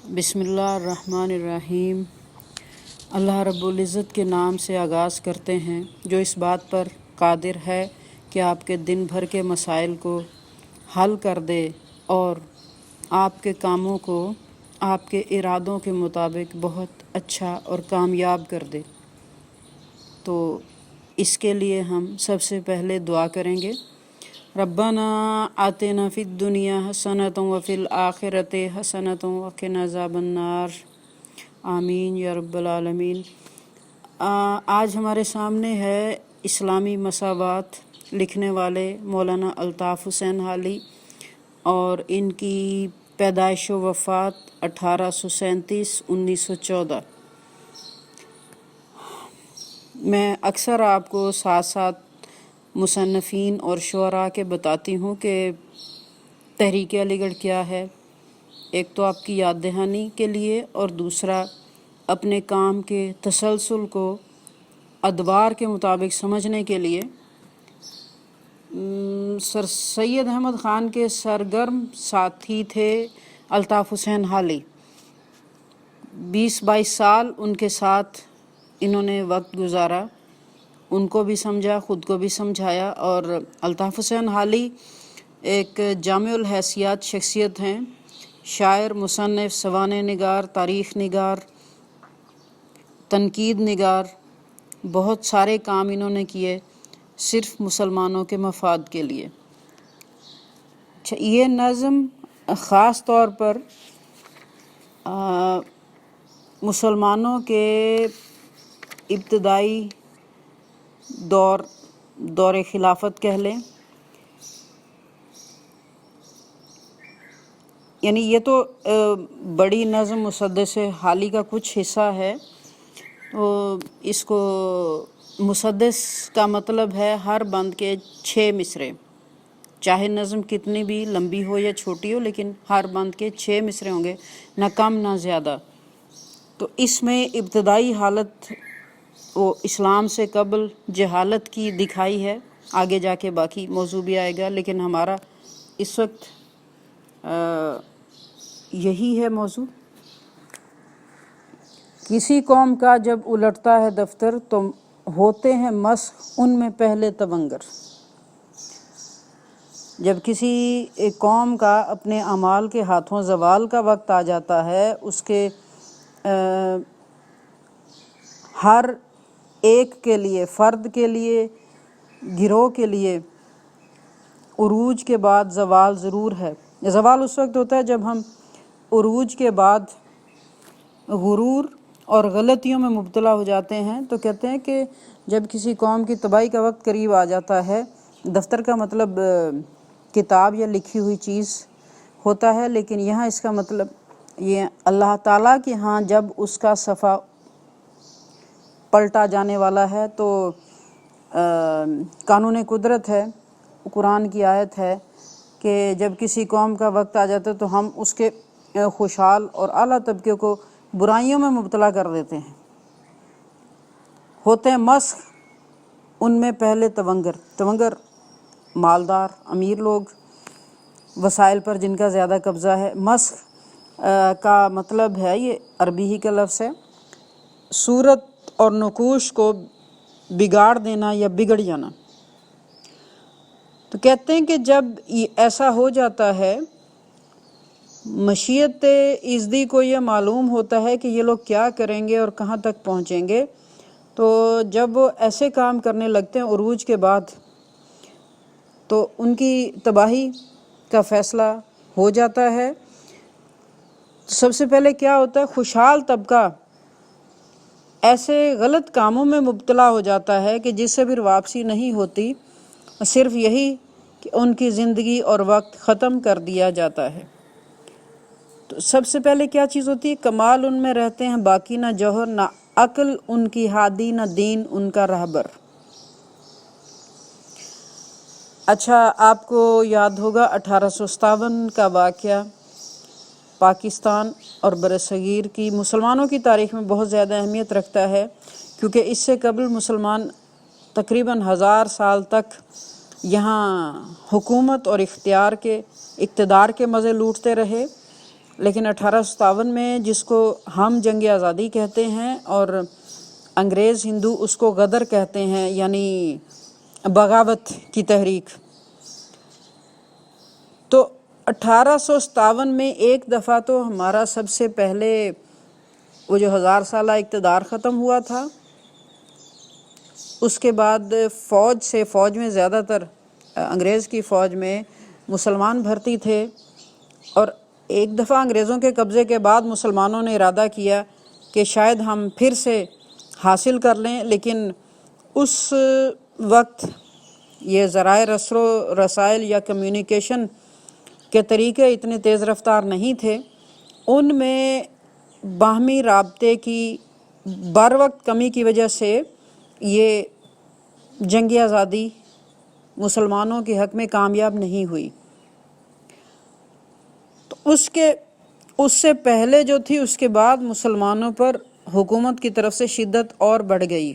بسم اللہ الرحمن الرحیم۔ اللہ رب العزت کے نام سے آغاز کرتے ہیں جو اس بات پر قادر ہے کہ آپ کے دن بھر کے مسائل کو حل کر دے اور آپ کے کاموں کو آپ کے ارادوں کے مطابق بہت اچھا اور کامیاب کر دے۔ تو اس کے لیے ہم سب سے پہلے دعا کریں گے، ربنا آتنا فی الدنیا حسنۃ وفی الآخرۃ حسنۃ وقنا عذاب النار، آمین یا رب العالمین۔ آج ہمارے سامنے ہے اسلامی مساوات لکھنے والے مولانا الطاف حسین حالی، اور ان کی پیدائش و وفات 1837 1914۔ میں اکثر آپ کو ساتھ ساتھ مصنفین اور شعراء کے بتاتی ہوں کہ تحریک علی گڑھ کیا ہے، ایک تو آپ کی یاد دہانی کے لیے اور دوسرا اپنے کام کے تسلسل کو ادوار کے مطابق سمجھنے کے لیے۔ سر سید احمد خان کے سرگرم ساتھی تھے الطاف حسین حالی، 20-22 سال ان کے ساتھ انہوں نے وقت گزارا، ان کو بھی سمجھا، خود کو بھی سمجھایا۔ اور الطاف حسین حالی ایک جامع الحیثیات شخصیت ہیں، شاعر، مصنف، سوانح نگار، تاریخ نگار، تنقید نگار، بہت سارے کام انہوں نے کیے صرف مسلمانوں کے مفاد کے لیے۔ یہ نظم خاص طور پر مسلمانوں کے ابتدائی دور خلافت کہہ لیں، یعنی یہ تو بڑی نظم مسدس حالی کا کچھ حصہ ہے۔ تو اس کو مسدس کا مطلب ہے ہر بند کے 6 مصرے، چاہے نظم کتنی بھی لمبی ہو یا چھوٹی ہو، لیکن ہر بند کے 6 مصرے ہوں گے، نہ کم نہ زیادہ۔ تو اس میں ابتدائی حالت وہ اسلام سے قبل جہالت کی دکھائی ہے، آگے جا کے باقی موضوع بھی آئے گا، لیکن ہمارا اس وقت یہی ہے موضوع۔ کسی قوم کا جب الٹتا ہے دفتر تو ہوتے ہیں مسخ ان میں پہلے تونگر۔ جب کسی قوم کا اپنے اعمال کے ہاتھوں زوال کا وقت آ جاتا ہے، اس کے ہر ایک کے لیے، فرد کے لیے، گروہ کے لیے عروج کے بعد زوال ضرور ہے۔ زوال اس وقت ہوتا ہے جب ہم عروج کے بعد غرور اور غلطیوں میں مبتلا ہو جاتے ہیں۔ تو کہتے ہیں کہ جب کسی قوم کی تباہی کا وقت قریب آ جاتا ہے، دفتر کا مطلب کتاب یا لکھی ہوئی چیز ہوتا ہے، لیکن یہاں اس کا مطلب یہ اللہ تعالیٰ کے ہاں جب اس کا صفحہ پلٹا جانے والا ہے تو قانون قدرت ہے، قرآن کی آیت ہے کہ جب کسی قوم کا وقت آ جاتا ہے تو ہم اس کے خوشحال اور اعلیٰ طبقے کو برائیوں میں مبتلا کر دیتے ہیں۔ ہوتے ہیں مسخ ان میں پہلے تونگر مالدار امیر لوگ، وسائل پر جن کا زیادہ قبضہ ہے۔ مسخ کا مطلب ہے، یہ عربی ہی کا لفظ ہے، صورت اور نقوش کو بگاڑ دینا یا بگڑ جانا۔ تو کہتے ہیں کہ جب ایسا ہو جاتا ہے، مشیت ازدی کو یہ معلوم ہوتا ہے کہ یہ لوگ کیا کریں گے اور کہاں تک پہنچیں گے، تو جب وہ ایسے کام کرنے لگتے ہیں عروج کے بعد تو ان کی تباہی کا فیصلہ ہو جاتا ہے۔ سب سے پہلے کیا ہوتا ہے، خوشحال طبقہ ایسے غلط کاموں میں مبتلا ہو جاتا ہے کہ جس سے پھر واپسی نہیں ہوتی، صرف یہی کہ ان کی زندگی اور وقت ختم کر دیا جاتا ہے۔ تو سب سے پہلے کیا چیز ہوتی ہے، کمال ان میں رہتے ہیں باقی نہ جوہر، نہ عقل ان کی ہادی، نہ دین ان کا رہبر۔ اچھا، آپ کو یاد ہوگا 1857 کا واقعہ پاکستان اور برصغیر کی مسلمانوں کی تاریخ میں بہت زیادہ اہمیت رکھتا ہے، کیونکہ اس سے قبل مسلمان تقریباً 1000 سال تک یہاں حکومت اور اقتدار کے مزے لوٹتے رہے، لیکن 1857 میں جس کو ہم جنگ آزادی کہتے ہیں اور انگریز ہندو اس کو غدر کہتے ہیں، یعنی بغاوت کی تحریک، تو 1857 میں ایک دفعہ تو ہمارا سب سے پہلے وہ جو 1000 سالہ اقتدار ختم ہوا تھا، اس کے بعد فوج میں زیادہ تر انگریز کی فوج میں مسلمان بھرتی تھے، اور ایک دفعہ انگریزوں کے قبضے کے بعد مسلمانوں نے ارادہ کیا کہ شاید ہم پھر سے حاصل کر لیں، لیکن اس وقت یہ ذرائع رسل و رسائل یا کمیونیکیشن کے طریقے اتنے تیز رفتار نہیں تھے، ان میں باہمی رابطے کی بر وقت کمی کی وجہ سے یہ جنگ آزادی مسلمانوں کے حق میں کامیاب نہیں ہوئی۔ تو اس سے پہلے جو تھی، اس کے بعد مسلمانوں پر حکومت کی طرف سے شدت اور بڑھ گئی۔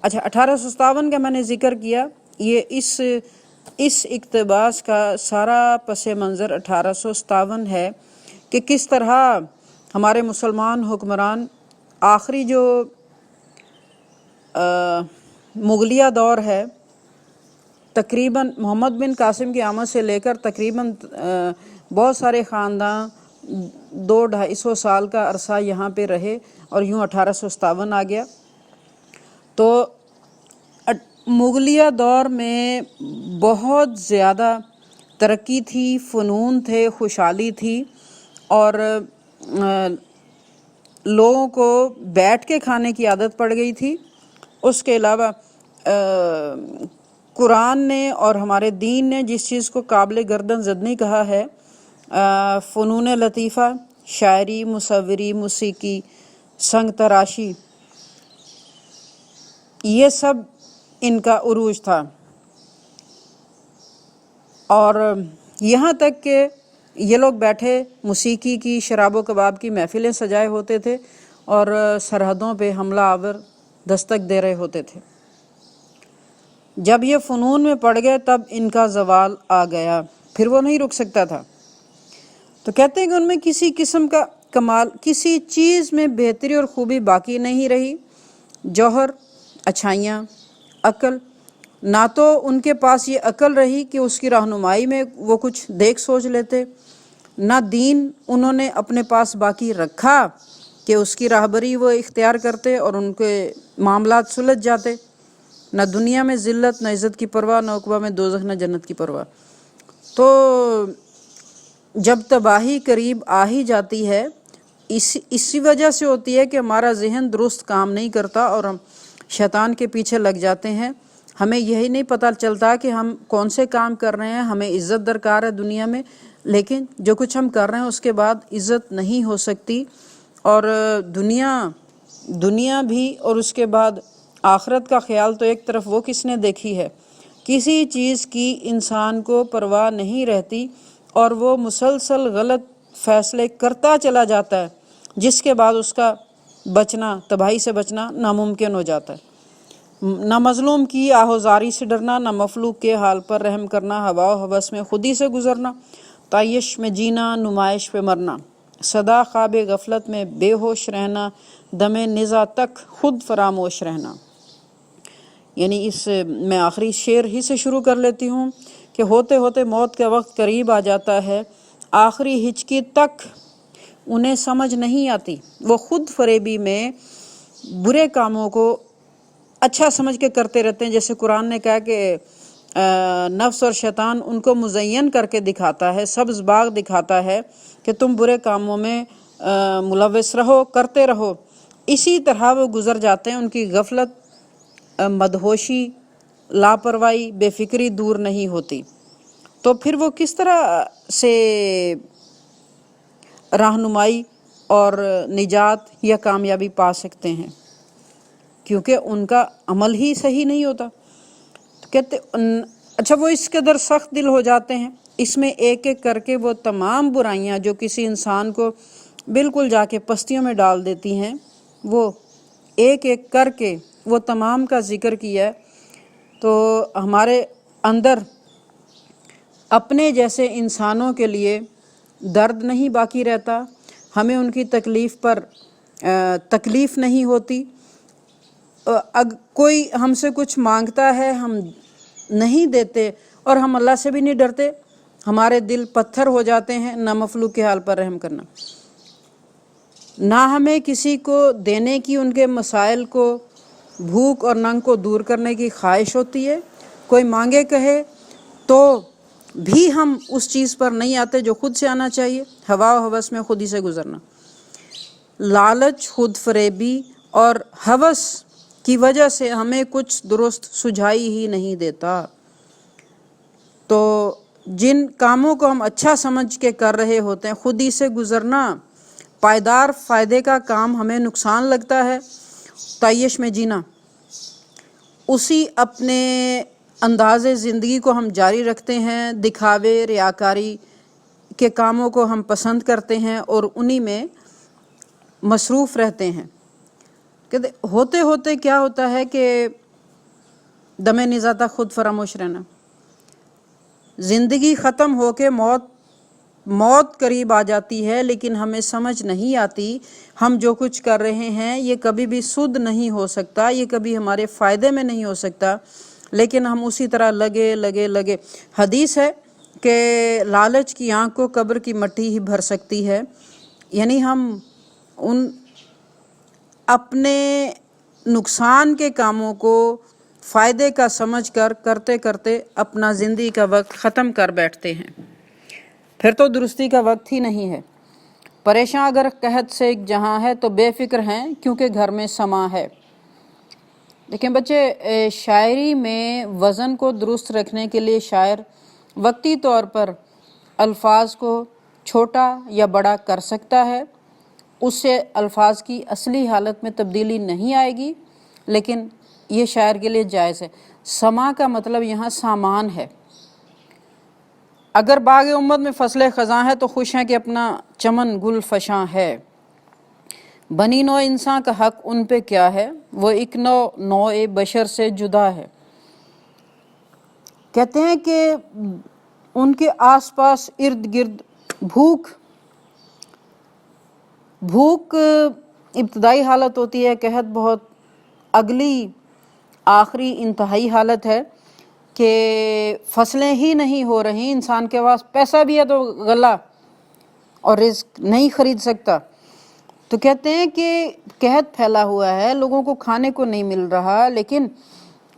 اچھا، 1857 کا میں نے ذکر کیا، یہ اس اقتباس کا سارا پس منظر 1857 ہے کہ کس طرح ہمارے مسلمان حکمران آخری جو مغلیہ دور ہے، تقریباً محمد بن قاسم کی آمد سے لے کر تقریباً بہت سارے خاندان 200-250 سال کا عرصہ یہاں پہ رہے، اور یوں 1857 آ گیا۔ تو مغلیہ دور میں بہت زیادہ ترقی تھی، فنون تھے، خوشحالی تھی، اور لوگوں کو بیٹھ کے کھانے کی عادت پڑ گئی تھی۔ اس کے علاوہ قرآن نے اور ہمارے دین نے جس چیز کو قابل گردن زدنی کہا ہے، فنون لطیفہ، شاعری، مصوری، موسیقی، سنگ تراشی، یہ سب ان کا عروج تھا۔ اور یہاں تک کہ یہ لوگ بیٹھے موسیقی کی، شراب و کباب کی محفلیں سجائے ہوتے تھے، اور سرحدوں پہ حملہ آور دستک دے رہے ہوتے تھے۔ جب یہ فنون میں پڑ گئے تب ان کا زوال آ گیا، پھر وہ نہیں رک سکتا تھا۔ تو کہتے ہیں کہ ان میں کسی قسم کا کمال، کسی چیز میں بہتری اور خوبی باقی نہیں رہی، جوہر، اچھائیاں، عقل، نہ تو ان کے پاس یہ عقل رہی کہ اس کی رہنمائی میں وہ کچھ دیکھ سوچ لیتے، نہ دین انہوں نے اپنے پاس باقی رکھا کہ اس کی راہبری وہ اختیار کرتے اور ان کے معاملات سلجھ جاتے، نہ دنیا میں ذلت، نہ عزت کی پرواہ، نہ عقبہ میں دوزخ، نہ جنت کی پرواہ۔ تو جب تباہی قریب آ ہی جاتی ہے، اسی وجہ سے ہوتی ہے کہ ہمارا ذہن درست کام نہیں کرتا اور ہم شیطان کے پیچھے لگ جاتے ہیں۔ ہمیں یہی نہیں پتہ چلتا کہ ہم کون سے کام کر رہے ہیں، ہمیں عزت درکار ہے دنیا میں، لیکن جو کچھ ہم کر رہے ہیں اس کے بعد عزت نہیں ہو سکتی، اور دنیا بھی، اور اس کے بعد آخرت کا خیال تو ایک طرف وہ کس نے دیکھی ہے۔ کسی چیز کی انسان کو پرواہ نہیں رہتی، اور وہ مسلسل غلط فیصلے کرتا چلا جاتا ہے، جس کے بعد اس کا بچنا، تباہی سے بچنا ناممکن ہو جاتا ہے۔ نہ مظلوم کی آہوزاری سے ڈرنا، نہ مخلوق کے حال پر رحم کرنا، ہوا و ہوس میں خودی سے گزرنا، تعیش میں جینا، نمائش پہ مرنا، سدا خواب غفلت میں بے ہوش رہنا، دم نزا تک خود فراموش رہنا۔ یعنی میں آخری شعر ہی سے شروع کر لیتی ہوں کہ ہوتے ہوتے موت کا وقت قریب آ جاتا ہے، آخری ہچکی تک انہیں سمجھ نہیں آتی، وہ خود فریبی میں برے کاموں کو اچھا سمجھ کے کرتے رہتے ہیں، جیسے قرآن نے کہا کہ نفس اور شیطان ان کو مزین کر کے دکھاتا ہے، سبز باغ دکھاتا ہے کہ تم برے کاموں میں ملوث رہو، کرتے رہو، اسی طرح وہ گزر جاتے ہیں۔ ان کی غفلت، مدہوشی، لاپرواہی، بے فکری دور نہیں ہوتی۔ تو پھر وہ کس طرح سے رہنمائی اور نجات یا کامیابی پا سکتے ہیں، کیونکہ ان کا عمل ہی صحیح نہیں ہوتا۔ تو کہتے اچھا، وہ اس قدر سخت دل ہو جاتے ہیں، اس میں ایک ایک کر کے وہ تمام برائیاں جو کسی انسان کو بالکل جا کے پستیوں میں ڈال دیتی ہیں، وہ ایک ایک کر کے وہ تمام کا ذکر کیا ہے۔ تو ہمارے اندر اپنے جیسے انسانوں کے لیے درد نہیں باقی رہتا، ہمیں ان کی تکلیف پر تکلیف نہیں ہوتی۔ کوئی ہم سے کچھ مانگتا ہے ہم نہیں دیتے اور ہم اللہ سے بھی نہیں ڈرتے، ہمارے دل پتھر ہو جاتے ہیں۔ نہ مخلوق کے حال پر رحم کرنا، نہ ہمیں کسی کو دینے کی، ان کے مسائل کو، بھوک اور ننگ کو دور کرنے کی خواہش ہوتی ہے۔ کوئی مانگے کہے تو بھی ہم اس چیز پر نہیں آتے جو خود سے آنا چاہیے، ہوا و ہوس میں خود ہی سے گزرنا۔ لالچ، خود فریبی اور ہوس کی وجہ سے ہمیں کچھ درست سجھائی ہی نہیں دیتا۔ تو جن کاموں کو ہم اچھا سمجھ کے کر رہے ہوتے ہیں، خود ہی سے گزرنا، پائیدار فائدے کا کام ہمیں نقصان لگتا ہے، تعیش میں جینا، اسی اپنے انداز زندگی کو ہم جاری رکھتے ہیں، دکھاوے ریاکاری کے کاموں کو ہم پسند کرتے ہیں اور انہی میں مصروف رہتے ہیں۔ کہتے ہوتے ہوتے کیا ہوتا ہے کہ دم نزاتہ خود فراموش رہنا، زندگی ختم ہو کے موت قریب آ جاتی ہے، لیکن ہمیں سمجھ نہیں آتی ہم جو کچھ کر رہے ہیں یہ کبھی بھی سود نہیں ہو سکتا، یہ کبھی ہمارے فائدے میں نہیں ہو سکتا، لیکن ہم اسی طرح لگے۔ حدیث ہے کہ لالچ کی آنکھ کو قبر کی مٹی ہی بھر سکتی ہے، یعنی ہم ان اپنے نقصان کے کاموں کو فائدے کا سمجھ کر کرتے کرتے اپنا زندگی کا وقت ختم کر بیٹھتے ہیں، پھر تو درستی کا وقت ہی نہیں ہے۔ پریشاں اگر قحط سے ایک جہاں ہے تو بے فکر ہیں کیونکہ گھر میں سما ہے۔ دیکھیں بچے، شاعری میں وزن کو درست رکھنے کے لیے شاعر وقتی طور پر الفاظ کو چھوٹا یا بڑا کر سکتا ہے، اس سے الفاظ کی اصلی حالت میں تبدیلی نہیں آئے گی، لیکن یہ شاعر کے لیے جائز ہے۔ سما کا مطلب یہاں سامان ہے۔ اگر باغ امت میں فصل خزاں ہے تو خوش ہیں کہ اپنا چمن گل فشاں ہے۔ بنی نوع انسان کا حق ان پہ کیا ہے، وہ ایک نوع بشر سے جدا ہے۔ کہتے ہیں کہ ان کے آس پاس ارد گرد بھوک ابتدائی حالت ہوتی ہے، قحط بہت اگلی آخری انتہائی حالت ہے کہ فصلیں ہی نہیں ہو رہی، انسان کے پاس پیسہ بھی ہے تو غلہ اور رزق نہیں خرید سکتا۔ تو کہتے ہیں کہ قحط پھیلا ہوا ہے، لوگوں کو کھانے کو نہیں مل رہا، لیکن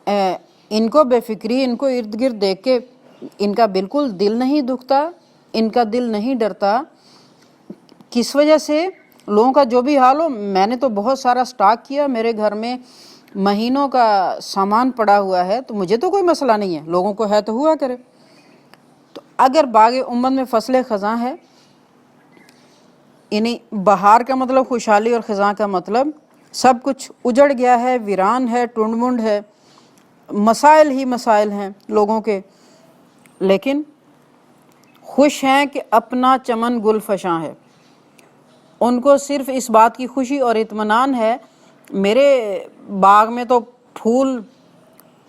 ان کو بے فکری، ان کو ارد گرد دیکھ کے ان کا بالکل دل نہیں دکھتا، ان کا دل نہیں ڈرتا۔ کس وجہ سے؟ لوگوں کا جو بھی حال ہو، میں نے تو بہت سارا سٹاک کیا، میرے گھر میں مہینوں کا سامان پڑا ہوا ہے، تو مجھے تو کوئی مسئلہ نہیں ہے، لوگوں کو ہے تو ہوا کرے۔ تو اگر باغ امت میں فصل خزاں ہے، یعنی بہار کا مطلب خوشحالی اور خزاں کا مطلب سب کچھ اجڑ گیا ہے، ویران ہے، ٹنڈ منڈ ہے، مسائل ہی مسائل ہیں لوگوں کے، لیکن خوش ہیں کہ اپنا چمن گل فشاں ہے۔ ان کو صرف اس بات کی خوشی اور اطمینان ہے، میرے باغ میں تو پھول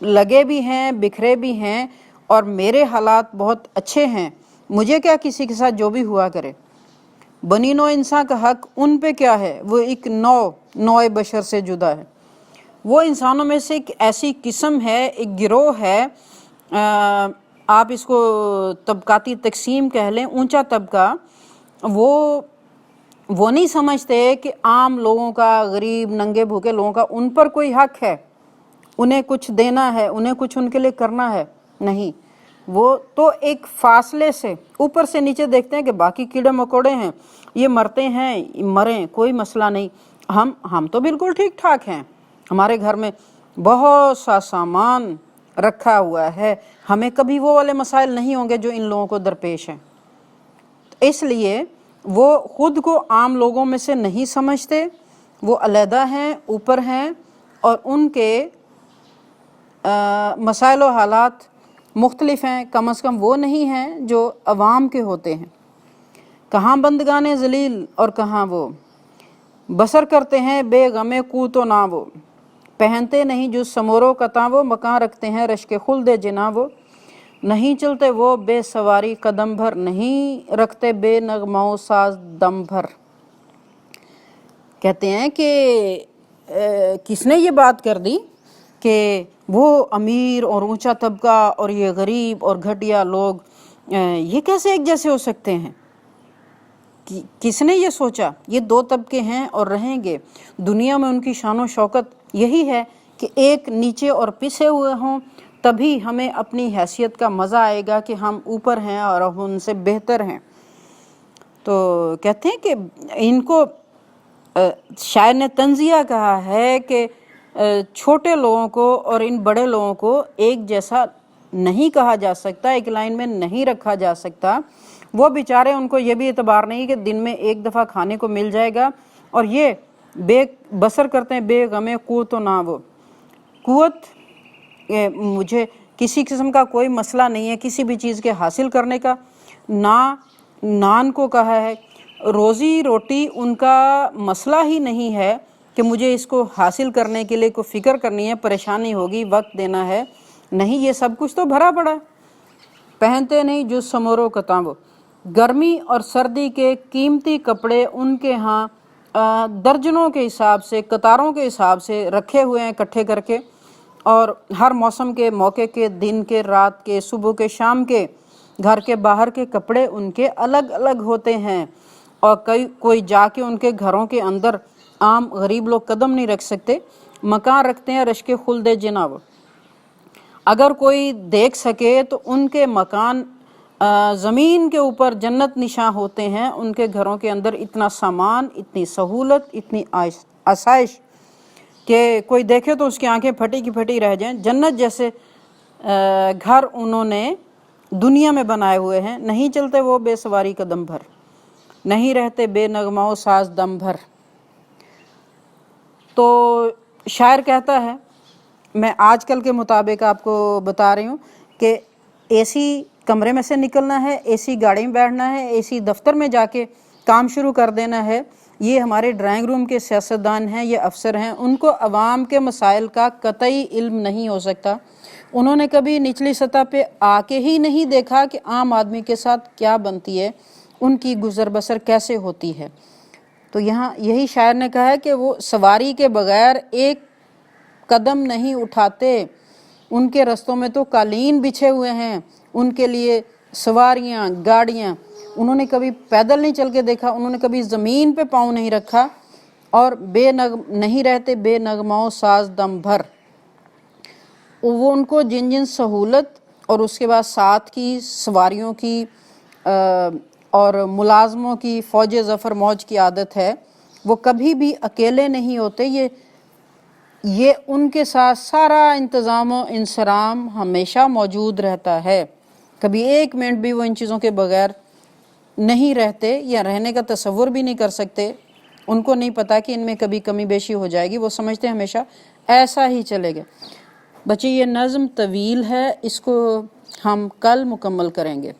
لگے بھی ہیں، بکھرے بھی ہیں، اور میرے حالات بہت اچھے ہیں، مجھے کیا کسی کے ساتھ جو بھی ہوا کرے۔ بنی نوع انسان کا حق ان پہ کیا ہے، وہ ایک نوع بشر سے جدا ہے۔ وہ انسانوں میں سے ایک ایسی قسم ہے، ایک گروہ ہے، آپ اس کو طبقاتی تقسیم کہہ لیں، اونچا طبقہ، وہ نہیں سمجھتے کہ عام لوگوں کا، غریب ننگے بھوکے لوگوں کا ان پر کوئی حق ہے، انہیں کچھ دینا ہے، انہیں کچھ ان کے لیے کرنا ہے۔ نہیں، وہ تو ایک فاصلے سے اوپر سے نیچے دیکھتے ہیں کہ باقی کیڑے مکوڑے ہیں، یہ مرتے ہیں، مریں، کوئی مسئلہ نہیں، ہم تو بالکل ٹھیک ٹھاک ہیں، ہمارے گھر میں بہت سا سامان رکھا ہوا ہے، ہمیں کبھی وہ والے مسائل نہیں ہوں گے جو ان لوگوں کو درپیش ہیں۔ اس لیے وہ خود کو عام لوگوں میں سے نہیں سمجھتے، وہ علیحدہ ہیں، اوپر ہیں، اور ان کے مسائل و حالات مختلف ہیں، کم از کم وہ نہیں ہیں جو عوام کے ہوتے ہیں۔ کہاں بندگان ذلیل اور کہاں وہ، بسر کرتے ہیں بے غم قوت و نا وہ، پہنتے نہیں جو سمور و قطع وہ، مکاں رکھتے ہیں رشک خلد جنا وہ۔ نہیں چلتے وہ بے سواری قدم بھر، نہیں رکھتے بے نغمہ و ساز دم بھر۔ کہتے ہیں کہ کس نے یہ بات کر دی کہ وہ امیر اور اونچا طبقہ اور یہ غریب اور گھٹیا لوگ یہ کیسے ایک جیسے ہو سکتے ہیں؟ کس نے یہ سوچا؟ یہ دو طبقے ہیں اور رہیں گے دنیا میں، ان کی شان و شوکت یہی ہے کہ ایک نیچے اور پسے ہوئے ہوں، تبھی ہمیں اپنی حیثیت کا مزہ آئے گا کہ ہم اوپر ہیں اور ہم ان سے بہتر ہیں۔ تو کہتے ہیں کہ ان کو شاعر نے تنزیہ کہا ہے کہ چھوٹے لوگوں کو اور ان بڑے لوگوں کو ایک جیسا نہیں کہا جا سکتا، ایک لائن میں نہیں رکھا جا سکتا۔ وہ بیچارے، ان کو یہ بھی اعتبار نہیں کہ دن میں ایک دفعہ کھانے کو مل جائے گا، اور یہ بے بسر کرتے ہیں بے غم قوت و نہ وہ قوت، مجھے کسی قسم کا کوئی مسئلہ نہیں ہے کسی بھی چیز کے حاصل کرنے کا، نہ نان کو کہا ہے، روزی روٹی ان کا مسئلہ ہی نہیں ہے کہ مجھے اس کو حاصل کرنے کے لیے کوئی فکر کرنی ہے، پریشانی ہوگی، وقت دینا ہے، نہیں، یہ سب کچھ تو بھرا پڑا ہے۔ پہنتے نہیں جو سمورو کتاں وہ، گرمی اور سردی کے قیمتی کپڑے ان کے ہاں درجنوں کے حساب سے، قطاروں کے حساب سے رکھے ہوئے ہیں اکٹھے کر کے، اور ہر موسم کے، موقع کے، دن کے، رات کے، صبح کے، شام کے، گھر کے باہر کے کپڑے ان کے الگ الگ ہوتے ہیں، اور کوئی جا کے ان کے گھروں کے اندر عام غریب لوگ قدم نہیں رکھ سکتے، مکان رکھتے ہیں رشک خلد جناب۔ اگر کوئی دیکھ سکے تو ان کے مکان زمین کے اوپر جنت نشاں ہوتے ہیں، ان کے گھروں کے اندر اتنا سامان، اتنی سہولت، اتنی آسائش کہ کوئی دیکھے تو اس کی آنکھیں پھٹی کی پھٹی رہ جائیں۔ جنت جیسے گھر انہوں نے دنیا میں بنائے ہوئے ہیں۔ نہیں چلتے وہ بے سواری قدم بھر، نہیں رہتے بے نغمہ و ساز دم بھر۔ تو شاعر کہتا ہے، میں آج کل کے مطابق آپ کو بتا رہی ہوں کہ اے سی کمرے میں سے نکلنا ہے، اے سی گاڑی میں بیٹھنا ہے، اے سی دفتر میں جا کے کام شروع کر دینا ہے۔ یہ ہمارے ڈرائنگ روم کے سیاستدان ہیں، یہ افسر ہیں، ان کو عوام کے مسائل کا قطعی علم نہیں ہو سکتا۔ انہوں نے کبھی نچلی سطح پہ آ کے ہی نہیں دیکھا کہ عام آدمی کے ساتھ کیا بنتی ہے، ان کی گزر بسر کیسے ہوتی ہے۔ تو یہاں یہی شاعر نے کہا ہے کہ وہ سواری کے بغیر ایک قدم نہیں اٹھاتے، ان کے رستوں میں تو قالین بچھے ہوئے ہیں، ان کے لیے سواریاں، گاڑیاں، انہوں نے کبھی پیدل نہیں چل کے دیکھا، انہوں نے کبھی زمین پہ پاؤں نہیں رکھا، اور نہیں رہتے بے نغمہ و ساز دم بھر۔ وہ ان کو جن جن سہولت اور اس کے بعد ساتھ کی سواریوں کی اور ملازموں کی فوج ظفر موج کی عادت ہے، وہ کبھی بھی اکیلے نہیں ہوتے، یہ ان کے ساتھ سارا انتظام و انصرام ہمیشہ موجود رہتا ہے، کبھی ایک منٹ بھی وہ ان چیزوں کے بغیر نہیں رہتے یا رہنے کا تصور بھی نہیں کر سکتے۔ ان کو نہیں پتا کہ ان میں کبھی کمی بیشی ہو جائے گی، وہ سمجھتے ہیں ہمیشہ ایسا ہی چلے گا۔ بچے یہ نظم طویل ہے، اس کو ہم کل مکمل کریں گے۔